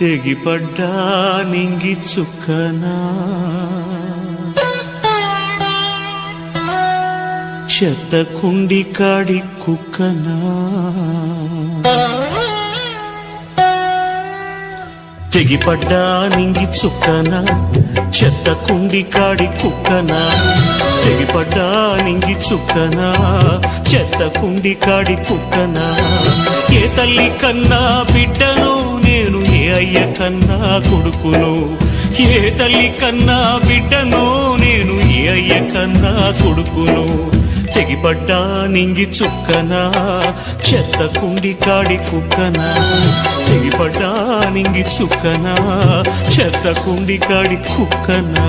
తెగిపడ్డా నింగి చుక్కనా చెత్త కుండి కాడి కుక్కనా తెగిపడ్డా నింగి చుక్కనా చెత్త కుండి కాడి కుక్కనా తెగిపడ్డా నింగి చుక్కనా చెత్త కుండి కాడి కుక్కనా ఏ తల్లి కన్నా బిడ్డను నేను ఏ అయ్య కన్నా కొడుకును ఏ తల్లి కన్నా బిడ్డను నేను ఏ అయ్య కన్నా కొడుకును తెగిపడ్డా నింగి చుక్కనా చెత్త కుండి కాడి కుక్కనా తెగిపడ్డా నింగి చుక్కనా చెత్త కుండి కాడి కుక్కనా